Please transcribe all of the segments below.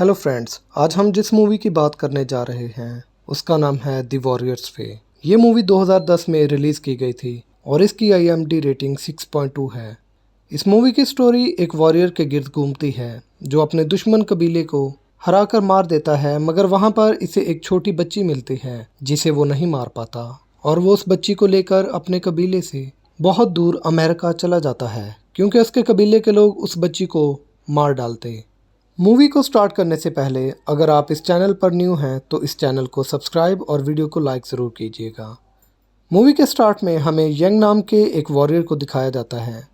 Hello friends, आज हम जिस मूवी की बात करने जा रहे हैं उसका नाम है द वॉरियर्स वे। ये मूवी 2010 में रिलीज़ की गई थी और इसकी IMDb रेटिंग 6.2 है। इस मूवी की स्टोरी एक वॉरियर के गिर्द घूमती है जो अपने दुश्मन कबीले को हराकर मार देता है, मगर वहाँ पर इसे एक छोटी बच्ची मिलती है जिसे वो नहीं मार पाता और वो उस बच्ची को लेकर अपने कबीले से बहुत दूर अमेरिका चला जाता है क्योंकि उसके कबीले के लोग उस बच्ची को मार डालते। मूवी को स्टार्ट करने से पहले अगर आप इस चैनल पर न्यू हैं तो इस चैनल को सब्सक्राइब और वीडियो को लाइक ज़रूर कीजिएगा। मूवी के स्टार्ट में हमें यंग नाम के एक वॉरियर को दिखाया जाता है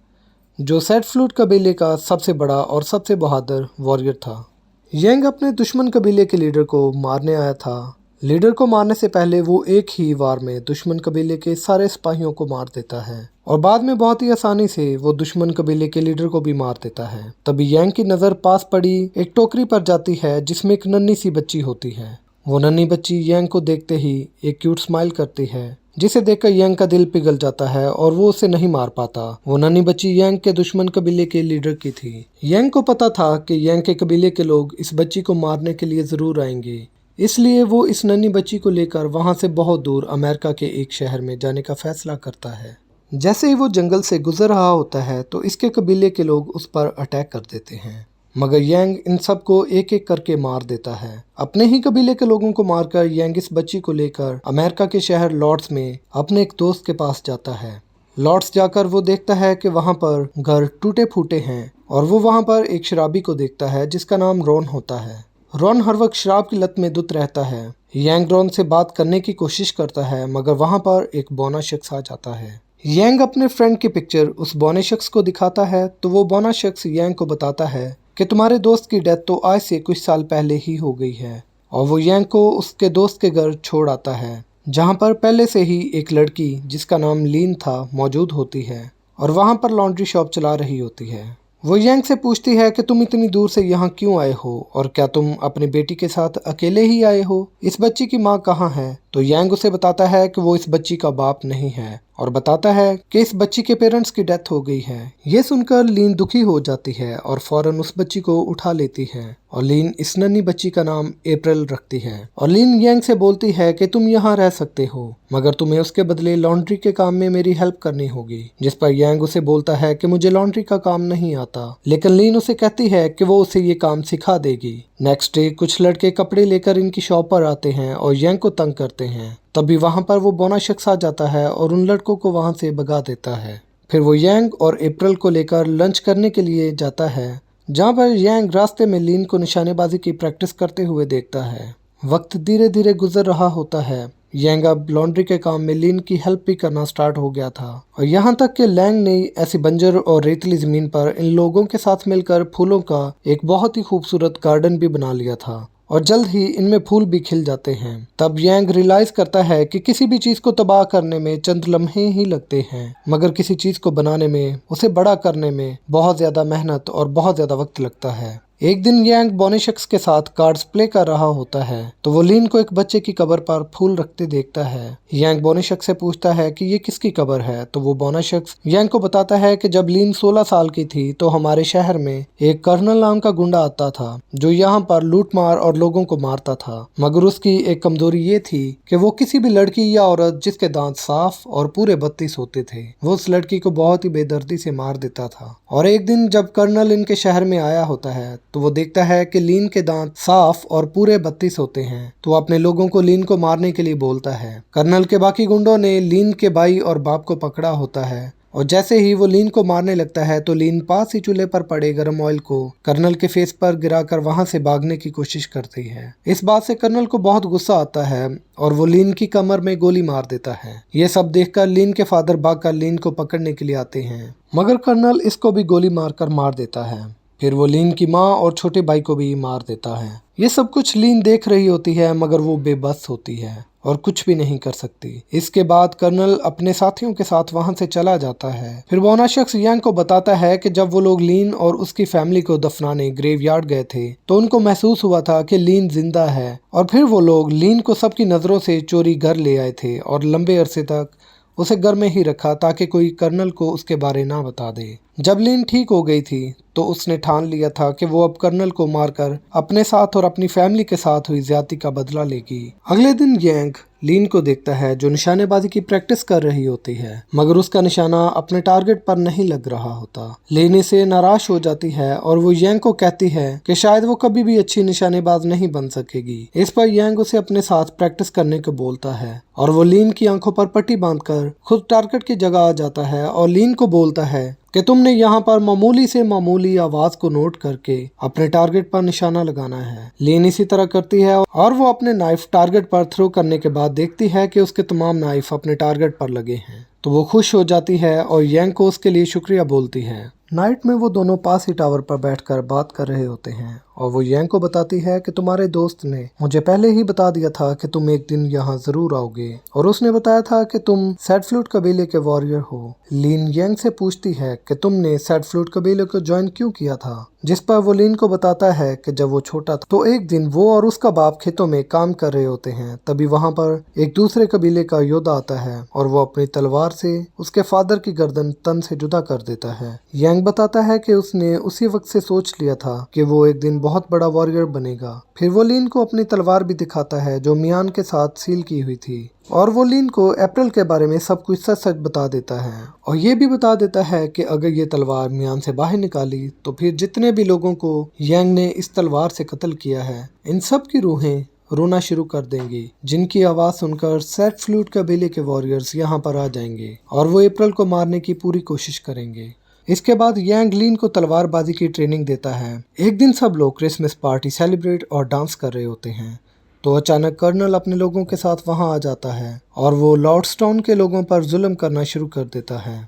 जो सेट फ्लूट कबीले का सबसे बड़ा और सबसे बहादुर वॉरियर था। यंग अपने दुश्मन कबीले के लीडर को मारने आया था। लीडर को मारने से पहले वो एक ही वार में दुश्मन कबीले के सारे सिपाहियों को मार देता है और बाद में बहुत ही आसानी से वो दुश्मन कबीले के लीडर को भी मार देता है। तभी यंग की नज़र पास पड़ी एक टोकरी पर जाती है जिसमें एक नन्ही सी बच्ची होती है। वो नन्ही बच्ची यंग को देखते ही एक क्यूट स्माइल करती है जिसे देखकर यंग का दिल पिघल जाता है और वो उसे नहीं मार पाता। वो नन्ही बच्ची यंग के दुश्मन कबीले के लीडर की थी। यंग को पता था कि यंग के कबीले के लोग इस बच्ची को मारने के लिए ज़रूर आएंगे, इसलिए वो इस नन्ही बच्ची को लेकर वहाँ से बहुत दूर अमेरिका के एक शहर में जाने का फैसला करता है। जैसे ही वो जंगल से गुजर रहा होता है तो इसके कबीले के लोग उस पर अटैक कर देते हैं, मगर यंग इन सब को एक एक करके मार देता है। अपने ही कबीले के लोगों को मारकर यंग इस बच्ची को लेकर अमेरिका के शहर लॉर्ड्स में अपने एक दोस्त के पास जाता है। लॉर्ड्स जाकर वो देखता है कि वहाँ पर घर टूटे फूटे हैं और वो वहाँ पर एक शराबी को देखता है जिसका नाम रॉन होता है। रॉन हर वक्त शराब की लत में धुत रहता है। यंग रॉन से बात करने की कोशिश करता है मगर वहाँ पर एक बौना शख्स आ जाता है। यंग अपने फ्रेंड की पिक्चर उस बौने शख्स को दिखाता है तो वो बौना शख्स यंग को बताता है कि तुम्हारे दोस्त की डेथ तो आज से कुछ साल पहले ही हो गई है, और वो यंग को उसके दोस्त के घर छोड़ आता है जहाँ पर पहले से ही एक लड़की जिसका नाम लीन था मौजूद होती है और वहाँ पर लॉन्ड्री शॉप चला रही होती है। वो यंग से पूछती है कि तुम इतनी दूर से यहाँ क्यों आए हो और क्या तुम अपनी बेटी के साथ अकेले ही आए हो? इस बच्ची की माँ कहाँ है? तो यंग उसे बताता है कि वो इस बच्ची का बाप नहीं है और बताता है कि इस बच्ची के पेरेंट्स की डेथ हो गई है। ये सुनकर लीन दुखी हो जाती है और फौरन उस बच्ची को उठा लेती है और लीन इस नन्ही बच्ची का नाम अप्रैल रखती है। और लीन यंग से बोलती है कि तुम यहाँ रह सकते हो मगर तुम्हें उसके बदले लॉन्ड्री के काम में मेरी हेल्प करनी होगी, जिस पर यंग उसे बोलता है कि मुझे लॉन्ड्री का काम नहीं आता, लेकिन लीन उसे कहती है कि वो उसे ये काम सिखा देगी। नेक्स्ट डे कुछ लड़के कपड़े लेकर इनकी शॉप पर आते हैं और यंग को तंग करते हैं। तभी वहाँ पर वो बौना शख्स आ जाता है और उन लड़कों को वहाँ से भगा देता है। फिर वो यंग और अप्रैल को लेकर लंच करने के लिए जाता है जहाँ पर यंग रास्ते में लीन को निशानेबाजी की प्रैक्टिस करते हुए देखता है। वक्त धीरे धीरे गुजर रहा होता है। यंग अब लॉन्ड्री के काम में लीन की हेल्प भी करना स्टार्ट हो गया था और यहाँ तक कि लैंग ने ऐसी बंजर और रेतली जमीन पर इन लोगों के साथ मिलकर फूलों का एक बहुत ही खूबसूरत गार्डन भी बना लिया था और जल्द ही इनमें फूल भी खिल जाते हैं। तब यंग रियलाइज करता है कि किसी भी चीज को तबाह करने में चंद लम्हे ही लगते हैं, मगर किसी चीज को बनाने में, उसे बड़ा करने में बहुत ज्यादा मेहनत और बहुत ज्यादा वक्त लगता है। एक दिन यंग बौने शख्स के साथ कार्ड्स प्ले कर रहा होता है तो वो लीन को एक बच्चे की कब्र पर फूल रखते देखता है। यंग बौने शख्स से पूछता है कि ये किसकी कब्र है तो वो बौना शख्स यंग को बताता है कि जब लीन 16 साल की थी तो हमारे शहर में एक कर्नल नाम का गुंडा आता था जो यहाँ पर लूट मार और लोगों को मारता था, मगर उसकी एक कमजोरी ये थी कि वो किसी भी लड़की या औरत जिसके दांत साफ और पूरे 32 होते थे वो उस लड़की को बहुत ही बेदर्दी से मार देता था। और एक दिन जब कर्नल इनके शहर में आया होता है तो वो देखता है कि लीन के दांत साफ और पूरे 32 होते हैं तो अपने लोगों को लीन को मारने के लिए बोलता है। कर्नल के बाकी गुंडों ने लीन के भाई और बाप को पकड़ा होता है और जैसे ही वो लीन को मारने लगता है तो लीन पास ही चूल्हे पर पड़े गर्म ऑयल को कर्नल के फेस पर गिराकर वहां से भागने की कोशिश करती है। इस बात से कर्नल को बहुत गुस्सा आता है और वो लीन की कमर में गोली मार देता है। ये सब देखकर लीन के फादर भागकर लीन को पकड़ने के लिए आते हैं, मगर कर्नल इसको भी गोली मारकर मार देता है। फिर वो लीन की माँ और छोटे भाई को भी मार देता है। ये सब कुछ लीन देख रही होती है मगर वो बेबस होती है और कुछ भी नहीं कर सकती। इसके बाद कर्नल अपने साथियों के साथ वहां से चला जाता है। फिर बौना शख्स यंग को बताता है कि जब वो लोग लीन और उसकी फैमिली को दफनाने ग्रेवयार्ड गए थे तो उनको महसूस हुआ था कि लीन जिंदा है और फिर वो लोग लीन को सबकी नजरों से चोरी घर ले आए थे और लंबे अरसे तक उसे घर में ही रखा ताकि कोई कर्नल को उसके बारे ना बता दे। जब लिन ठीक हो गई थी तो उसने ठान लिया था कि वो अब कर्नल को मारकर अपने साथ और अपनी फैमिली के साथ हुई ज्यादती का बदला लेगी। अगले दिन यंग लिन को देखता है जो निशानेबाजी की प्रैक्टिस कर रही होती है, मगर उसका निशाना अपने टारगेट पर नहीं लग रहा होता। लिन इसे नाराज हो जाती है और वो यंग को कहती है कि शायद वो कभी भी अच्छी निशानेबाज नहीं बन सकेगी। इस पर यंग उसे अपने साथ प्रैक्टिस करने को बोलता है और वो लिन की आंखों पर पट्टी बांधकर खुद टारगेट की जगह आ जाता है और लिन को बोलता है कि तुमने यहाँ पर मामूली से मामूली आवाज को नोट करके अपने टारगेट पर निशाना लगाना है। लिन इसी तरह करती है और वो अपने नाइफ टारगेट पर थ्रो करने के बाद देखती है कि उसके तमाम नाइफ अपने टारगेट पर लगे हैं, तो वो खुश हो जाती है और यंग को उसके लिए शुक्रिया बोलती है। नाइट में वो दोनों पास ही टावर पर बैठकर बात कर रहे होते हैं और वो यंग को बताती है कि तुम्हारे दोस्त ने मुझे पहले ही बता दिया था कि तुम एक दिन यहाँ जरूर आओगे और उसने बताया था कि तुम सैडफ्लूट कबीले के वॉरियर हो। लिन यंग से पूछती है कि तुमने सैडफ्लूट कबीले को ज्वाइन क्यों किया था, जिस पर वो लिन को बताता है कि जब वो छोटा था तो एक दिन वो और उसका बाप खेतों में काम कर रहे होते हैं, तभी वहाँ पर एक दूसरे कबीले का योद्धा आता है और वो अपनी तलवार से उसके फादर की गर्दन तन से जुदा कर देता है। यंग बताता है कि उसने उसी वक्त से सोच लिया था कि वो एक दिन बहुत बड़ा वॉरियर बनेगा। फिर वो लिन को अपनी तलवार भी दिखाता है जो मियान के साथ सील की हुई थी और वो लिन को अप्रैल के बारे में सब कुछ सच सच बता देता है और ये भी बता देता है कि अगर ये तलवार मियान से बाहर निकाली तो फिर जितने भी लोगों को यंग ने इस तलवार से कत्ल किया है इन सब की रूहें रोना शुरू कर देंगी, जिनकी आवाज सुनकर सैडफ्लूट कबीले के वॉरियर्स यहाँ पर आ जाएंगे और वो अप्रैल को मारने की पूरी कोशिश करेंगे। इसके बाद यंग लिन को तलवारबाजी की ट्रेनिंग देता है। एक दिन सब लोग क्रिसमस पार्टी सेलिब्रेट और डांस कर रहे होते हैं तो अचानक कर्नल अपने लोगों के साथ वहां आ जाता है और वो लॉर्डस्टाउन के लोगों पर जुल्म करना शुरू कर देता है।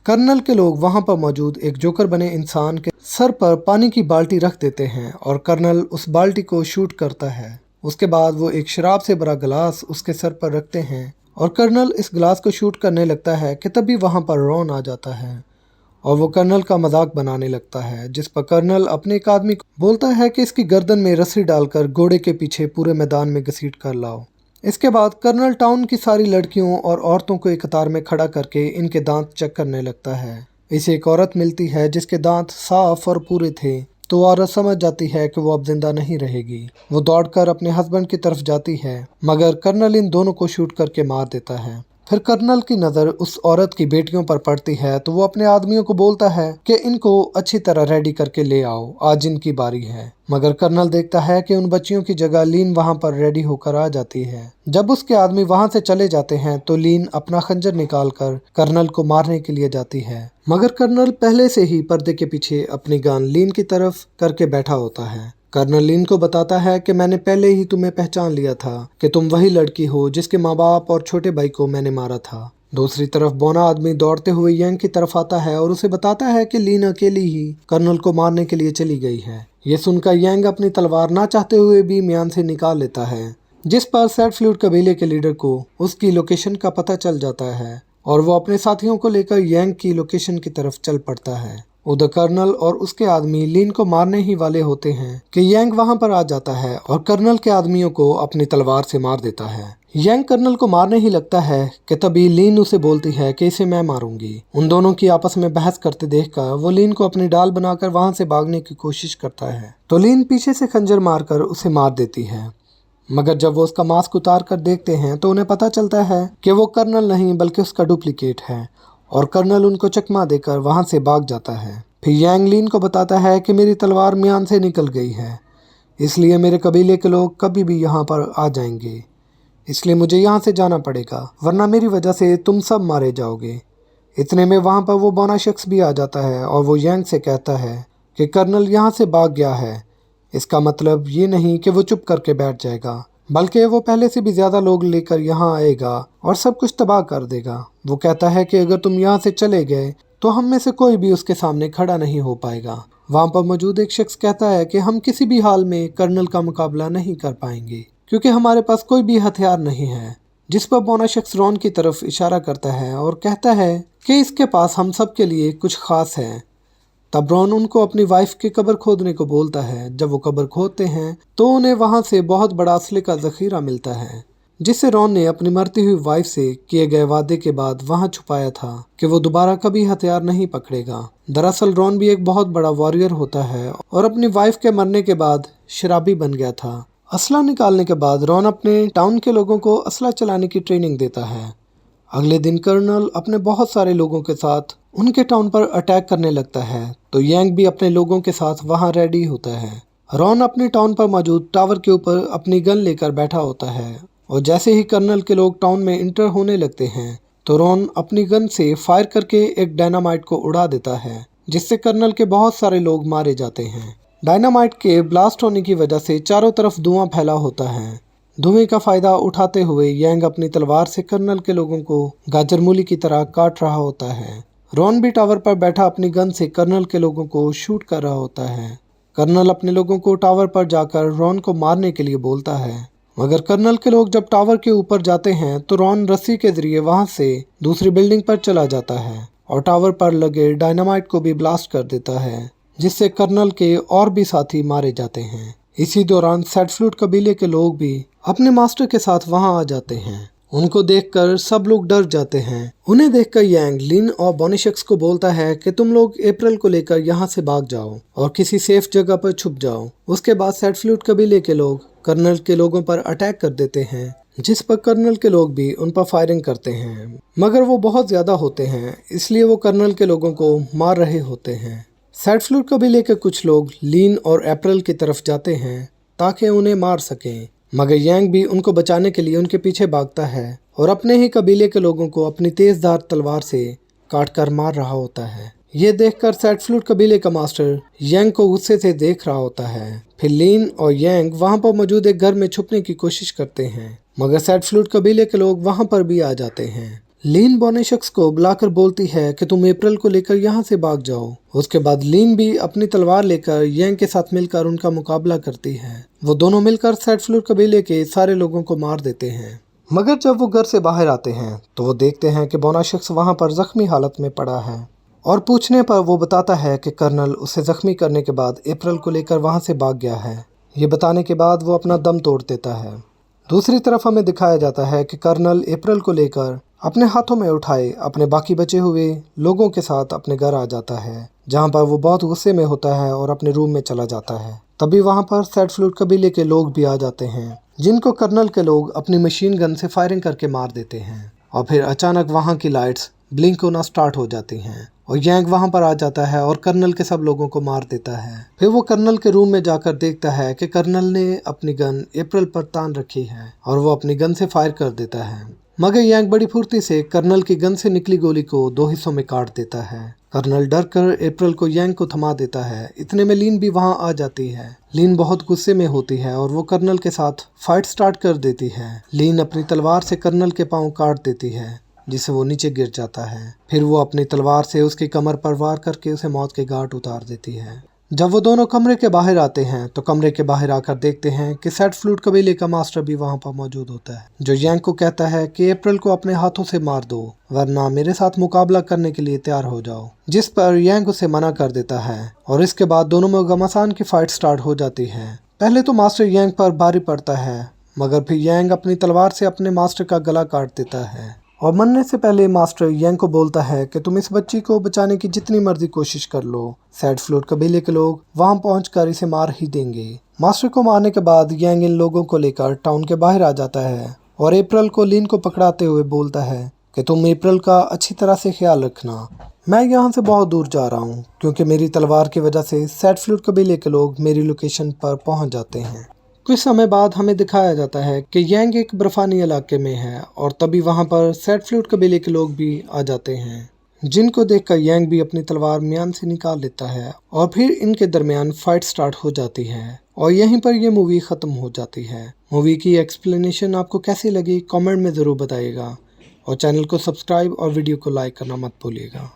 कर्नल के लोग वहां पर मौजूद एक जोकर बने इंसान के सर पर पानी की बाल्टी रख देते हैं और कर्नल उस बाल्टी को शूट करता है। उसके बाद वो एक शराब से भरा गिलास उसके सर पर रखते हैं और कर्नल इस गिलास को शूट करने लगता है कि तभी वहां पर रॉन आ जाता है और वो कर्नल का मजाक बनाने लगता है, जिस पर कर्नल अपने एक आदमी को बोलता है कि इसकी गर्दन में रस्सी डालकर घोड़े के पीछे पूरे मैदान में घसीट कर लाओ। इसके बाद कर्नल टाउन की सारी लड़कियों और औरतों को एक कतार में खड़ा करके इनके दांत चेक करने लगता है। इसे एक औरत मिलती है जिसके दांत साफ और पूरे थे, तो औरत समझ जाती है कि वो अब जिंदा नहीं रहेगी। वो दौड़कर अपने हस्बैंड की तरफ जाती है मगर कर्नल इन दोनों को शूट करके मार देता है। फिर कर्नल की नज़र उस औरत की बेटियों पर पड़ती है तो वो अपने आदमियों को बोलता है कि इनको अच्छी तरह रेडी करके ले आओ, आज इनकी बारी है। मगर कर्नल देखता है कि उन बच्चियों की जगह लीन वहां पर रेडी होकर आ जाती है। जब उसके आदमी वहां से चले जाते हैं तो लीन अपना खंजर निकालकर कर्नल को मारने के लिए जाती है, मगर कर्नल पहले से ही पर्दे के पीछे अपनी गन लीन की तरफ करके बैठा होता है। कर्नल लिन को बताता है कि मैंने पहले ही तुम्हें पहचान लिया था कि तुम वही लड़की हो जिसके माँ बाप और छोटे भाई को मैंने मारा था। दूसरी तरफ बोना आदमी दौड़ते हुए यंग की तरफ आता है और उसे बताता है कि लीन अकेली ही कर्नल को मारने के लिए चली गई है। ये सुनकर यंग अपनी तलवार ना चाहते हुए भी म्यान से निकाल लेता है, जिस पर सैडफ्लूट कबीले के लीडर को उसकी लोकेशन का पता चल जाता है और वो अपने साथियों को लेकर यंग की लोकेशन की तरफ चल पड़ता है। उधर कर्नल और उसके आदमी लीन को मारने ही वाले होते हैं कि यंग वहां पर आ जाता है और कर्नल के आदमियों को अपनी तलवार से मार देता है। यंग कर्नल को मारने ही लगता है कि तभी लीन उसे बोलती है कि इसे मैं मारूंगी। उन दोनों की आपस में बहस करते देखकर वो लीन को अपनी डाल बनाकर वहां से भागने की कोशिश करता है तो लीन पीछे से खंजर मारकर उसे मार देती है। मगर जब वो उसका मास्क उतार कर देखते हैं तो उन्हें पता चलता है कि वो कर्नल नहीं बल्कि उसका डुप्लीकेट है और कर्नल उनको चकमा देकर वहां से भाग जाता है। फिर यंग लीन को बताता है कि मेरी तलवार म्यान से निकल गई है, इसलिए मेरे कबीले के लोग कभी भी यहाँ पर आ जाएंगे, इसलिए मुझे यहाँ से जाना पड़ेगा, वरना मेरी वजह से तुम सब मारे जाओगे। इतने में वहाँ पर वो बौना शख्स भी आ जाता है और वो यंग से कहता है कि कर्नल यहाँ से भाग गया है। इसका मतलब ये नहीं कि वो चुप करके बैठ जाएगा, बल्कि वो पहले से भी ज्यादा लोग लेकर यहाँ आएगा और सब कुछ तबाह कर देगा। वो कहता है कि अगर तुम यहाँ से चले गए तो हम में से कोई भी उसके सामने खड़ा नहीं हो पाएगा। वहाँ पर मौजूद एक शख्स कहता है कि हम किसी भी हाल में कर्नल का मुकाबला नहीं कर पाएंगे क्योंकि हमारे पास कोई भी हथियार नहीं है, जिस पर बौना शख्स रॉन की तरफ इशारा करता है और कहता है कि इसके पास हम सब के लिए कुछ खास है। तब रॉन उनको अपनी वाइफ की कब्र खोदने को बोलता है। जब वो कब्र खोदते हैं तो उन्हें वहां से बहुत बड़ा असले का जखीरा मिलता है। जिससे रॉन ने अपनी मरती हुई वाइफ से किए गए वादे के बाद वहां छुपाया था कि वो दोबारा कभी हथियार नहीं पकड़ेगा। दरअसल रॉन भी एक बहुत बड़ा वॉरियर होता है और अपनी वाइफ के मरने के बाद शराबी बन गया था। असला निकालने के बाद रॉन अपने टाउन के लोगों को असला चलाने की ट्रेनिंग देता है। अगले दिन कर्नल अपने बहुत सारे लोगों के साथ उनके टाउन पर अटैक करने लगता है, तो यांग भी अपने लोगों के साथ वहां रेडी होता है। रॉन अपने टाउन पर मौजूद टावर के ऊपर अपनी गन लेकर बैठा होता है और जैसे ही कर्नल के लोग टाउन में इंटर होने लगते हैं तो रॉन अपनी गन से फायर करके एक डायनामाइट को उड़ा देता है, जिससे कर्नल के बहुत सारे लोग मारे जाते हैं। डायनामाइट के ब्लास्ट होने की वजह से चारों तरफ धुआं फैला होता है। धुएं का फायदा उठाते हुए यांग अपनी तलवार से कर्नल के लोगों को गाजर मूली की तरह काट रहा होता है। रॉन भी टावर पर बैठा अपनी गन से कर्नल के लोगों को शूट कर रहा होता है। कर्नल अपने लोगों को टावर पर जाकर रॉन को मारने के लिए बोलता है, मगर कर्नल के लोग जब टावर के ऊपर जाते हैं तो रॉन रस्सी के जरिए वहां से दूसरी बिल्डिंग पर चला जाता है और टावर पर लगे डायनामाइट को भी ब्लास्ट कर देता है, जिससे कर्नल के और भी साथी मारे जाते हैं। इसी दौरान सैडफ्लूट कबीले के लोग भी अपने मास्टर के साथ वहां आ जाते हैं। उनको देखकर सब लोग डर जाते हैं। उन्हें देखकर यांग लिन और बोनीशक्स को बोलता है कि तुम लोग अप्रैल को लेकर यहाँ से भाग जाओ और किसी सेफ जगह पर छुप जाओ। उसके बाद सैडफ्लूट कबीले के लोग कर्नल के लोगों पर अटैक कर देते हैं, जिस पर कर्नल के लोग भी उन पर फायरिंग करते हैं, मगर वो बहुत ज्यादा होते हैं, इसलिए वो कर्नल के लोगों को मार रहे होते हैं। सैडफ्लूट कबीले के कुछ लोग लीन और अप्रैल की तरफ जाते हैं ताकि उन्हें मार सकें, मगर यांग भी उनको बचाने के लिए उनके पीछे भागता है और अपने ही कबीले के लोगों को अपनी तेजधार तलवार से काटकर मार रहा होता है। ये देखकर सैडफ्लूट कबीले का मास्टर यांग को गुस्से से देख रहा होता है। फिर लीन और यांग वहां पर मौजूद एक घर में छुपने की कोशिश करते हैं, मगर सैडफ्लूट कबीले के लोग वहां पर भी आ जाते हैं। लीन बोनीशक्स को बुलाकर बोलती है कि तुम अप्रैल को लेकर यहाँ से भाग जाओ। उसके बाद लीन भी अपनी तलवार लेकर यांग के साथ मिलकर उनका मुकाबला करती है। वो दोनों मिलकर सैडफ्लूट कबीले के सारे लोगों को मार देते हैं। मगर जब वो घर से बाहर आते हैं तो वो देखते हैं कि बोनीशक्स वहाँ पर जख्मी हालत में पड़ा है और पूछने पर वो बताता है कि कर्नल उसे जख्मी करने के बाद अप्रैल को लेकर वहाँ से भाग गया है। ये बताने के बाद वो अपना दम तोड़ देता है। दूसरी तरफ हमें दिखाया जाता है कि कर्नल अप्रैल को लेकर अपने हाथों में उठाए अपने बाकी बचे हुए लोगों के साथ अपने घर आ जाता है, जहां पर वो बहुत गुस्से में होता है और अपने रूम में चला जाता है। तभी वहां पर सैडफ्लूट कबीले के लोग भी आ जाते हैं, जिनको कर्नल के लोग अपनी मशीन गन से फायरिंग करके मार देते हैं और फिर अचानक वहां की लाइट्स ब्लिंक होना स्टार्ट हो जाती हैं और यांग वहां पर आ जाता है और कर्नल के सब लोगों को मार देता है। फिर वो कर्नल के रूम में जाकर देखता है कि कर्नल ने अपनी गन अप्रैल पर तान रखी है और वो अपनी गन से फायर कर देता है, मगर यांग बड़ी फुर्ती से कर्नल की गन से निकली गोली को 2 हिस्सों में काट देता है। कर्नल डर कर अप्रैल को यांग को थमा देता है। इतने में लीन भी वहां आ जाती है। लीन बहुत गुस्से में होती है और वो कर्नल के साथ फाइट स्टार्ट कर देती है। लीन अपनी तलवार से कर्नल के पांव काट देती है, जिससे वो नीचे गिर जाता है। फिर वो अपनी तलवार से उसकी कमर पर वार करके उसे मौत के घाट उतार देती है। जब वो दोनों कमरे के बाहर आते हैं तो कमरे के बाहर आकर देखते हैं कि सैडफ्लूट कबीले का मास्टर भी वहां पर मौजूद होता है, जो यांग को कहता है कि अप्रैल को अपने हाथों से मार दो वरना मेरे साथ मुकाबला करने के लिए तैयार हो जाओ, जिस पर यांग उसे मना कर देता है और इसके बाद दोनों में घमासान की फाइट स्टार्ट हो जाती है। पहले तो मास्टर यांग पर भारी पड़ता है, मगर फिर यांग अपनी तलवार से अपने मास्टर का गला काट देता है और मरने से पहले मास्टर यांग को बोलता है कि तुम इस बच्ची को बचाने की जितनी मर्जी कोशिश कर लो, सैडफ्लूट कबीले के लोग वहां पहुंचकर इसे मार ही देंगे। मास्टर को मारने के बाद यांग इन लोगों को लेकर टाउन के बाहर आ जाता है और अप्रैल को लीन को पकड़ाते हुए बोलता है कि तुम अप्रैल का अच्छी तरह से ख्याल रखना। मैं यहाँ से बहुत दूर जा रहा हूँ क्योंकि मेरी तलवार की वजह से सैडफ्लूट कबीले के लोग मेरी लोकेशन पर पहुंच जाते हैं। कुछ समय बाद हमें दिखाया जाता है कि यांग एक बर्फानी इलाके में है और तभी वहां पर सैडफ्लूट कबीले के लोग भी आ जाते हैं, जिनको देखकर यांग भी अपनी तलवार म्यान से निकाल लेता है और फिर इनके दरमियान फाइट स्टार्ट हो जाती है और यहीं पर ये मूवी खत्म हो जाती है। मूवी की एक्सप्लेनेशन आपको कैसी लगी कमेंट में ज़रूर बताइएगा और चैनल को सब्सक्राइब और वीडियो को लाइक करना मत भूलिएगा।